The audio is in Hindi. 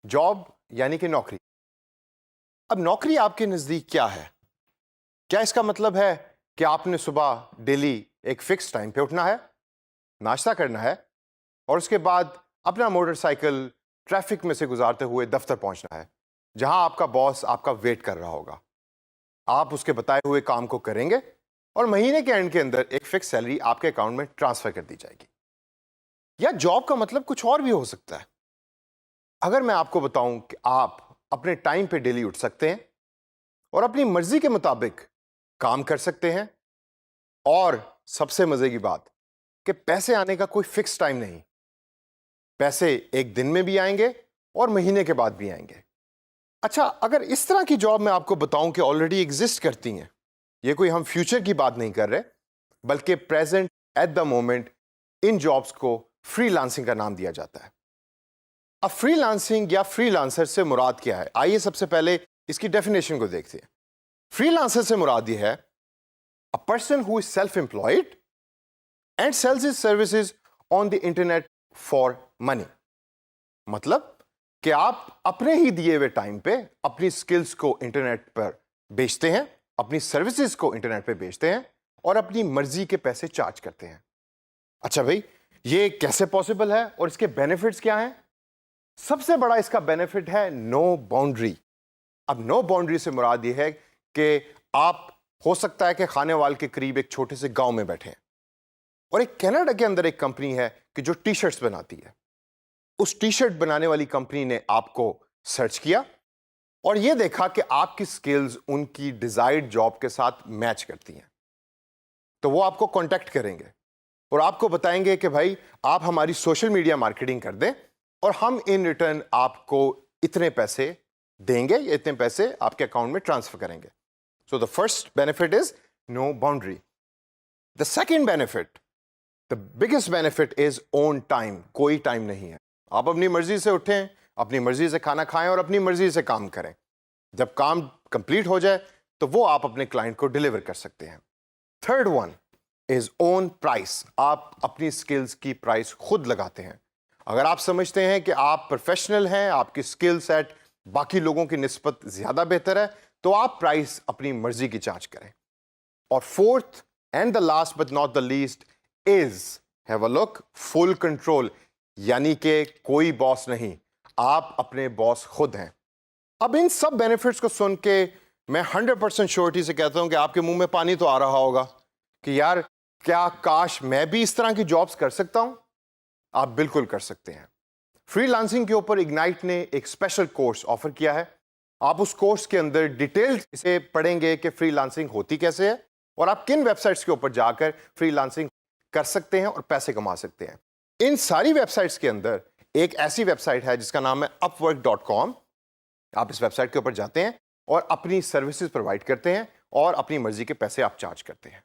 जॉब यानी कि नौकरी। अब नौकरी आपके नजदीक क्या है? क्या इसका मतलब है कि आपने सुबह डेली एक फिक्स टाइम पे उठना है, नाश्ता करना है और उसके बाद अपना मोटरसाइकिल ट्रैफिक में से गुजारते हुए दफ्तर पहुंचना है, जहां आपका बॉस आपका वेट कर रहा होगा। आप उसके बताए हुए काम को करेंगे और महीने के एंड के अंदर एक फिक्स सैलरी आपके अकाउंट में ट्रांसफर कर दी जाएगी। या जॉब का मतलब कुछ और भी हो सकता है। अगर मैं आपको बताऊं कि आप अपने टाइम पे डेली उठ सकते हैं और अपनी मर्जी के मुताबिक काम कर सकते हैं, और सबसे मजे की बात कि पैसे आने का कोई फिक्स टाइम नहीं, पैसे एक दिन में भी आएंगे और महीने के बाद भी आएंगे। अच्छा, अगर इस तरह की जॉब मैं आपको बताऊं कि ऑलरेडी एग्जिस्ट करती हैं, ये कोई हम फ्यूचर की बात नहीं कर रहे, बल्कि present at the moment in jobs को फ्रीलांसिंग का नाम दिया जाता है। अब फ्रीलांसिंग या फ्रीलांसर से मुराद क्या है? आइए सबसे पहले इसकी डेफिनेशन को देखते हैं। फ्रीलांसर से मुराद ये है a person who is self employed and sales his services on the internet for money. मतलब कि आप अपने ही दिए हुए टाइम पे अपनी स्किल्स को इंटरनेट पर बेचते हैं, अपनी सर्विसेज को इंटरनेट पे बेचते हैं और अपनी मर्जी के पैसे चार्ज करते हैं। अच्छा भाई, ये कैसे पॉसिबल है और इसके बेनिफिट्स क्या हैं? सबसे बड़ा इसका बेनिफिट है नो बाउंड्री। अब नो बाउंड्री से मुराद ये है कि आप हो सकता है कि खानेवाल के करीब एक छोटे से गांव में बैठे हैं और एक कनाडा के अंदर एक कंपनी है कि जो टी शर्ट्स बनाती है। उस टी शर्ट बनाने वाली कंपनी ने आपको सर्च किया और यह देखा कि आपकी स्किल्स उनकी डिजायर्ड जॉब के साथ मैच करती हैं, तो वो आपको कांटेक्ट करेंगे और आपको बताएंगे कि भाई आप हमारी सोशल मीडिया मार्केटिंग कर दें और हम इन रिटर्न आपको इतने पैसे देंगे या इतने पैसे आपके अकाउंट में ट्रांसफर करेंगे। So the first benefit is no boundary. The second benefit, the biggest benefit is own time. कोई टाइम नहीं है, आप अपनी मर्जी से उठें, अपनी मर्जी से खाना खाएं और अपनी मर्जी से काम करें। जब काम कंप्लीट हो जाए तो वो आप अपने क्लाइंट को डिलीवर कर सकते हैं। Third one is own price. आप अपनी स्किल्स की प्राइस खुद लगाते हैं। अगर आप समझते हैं कि आप प्रोफेशनल हैं, आपकी स्किल सेट बाकी लोगों की निस्बत ज्यादा बेहतर है, तो आप प्राइस अपनी मर्जी की चार्ज करें। और fourth and the last but not the least is have a look full control, यानी कि कोई बॉस नहीं, आप अपने बॉस खुद हैं। अब इन सब बेनिफिट्स को सुन के मैं 100% श्योरिटी से कहता हूं कि आपके मुंह में पानी तो आ रहा होगा कि यार क्या काश मैं भी इस तरह की जॉब्स कर सकता हूं। आप बिल्कुल कर सकते हैं। फ्रीलांसिंग के ऊपर इग्नाइट ने एक स्पेशल कोर्स ऑफर किया है। आप उस कोर्स के अंदर डिटेल से पढ़ेंगे कि फ्रीलांसिंग होती कैसे है और आप किन वेबसाइट्स के ऊपर जाकर फ्रीलांसिंग कर सकते हैं और पैसे कमा सकते हैं। इन सारी वेबसाइट्स के अंदर एक ऐसी वेबसाइट है जिसका नाम है upwork.com। आप इस वेबसाइट के ऊपर जाते हैं और अपनी सर्विसेज प्रोवाइड करते हैं और अपनी मर्जी के पैसे आप चार्ज करते हैं।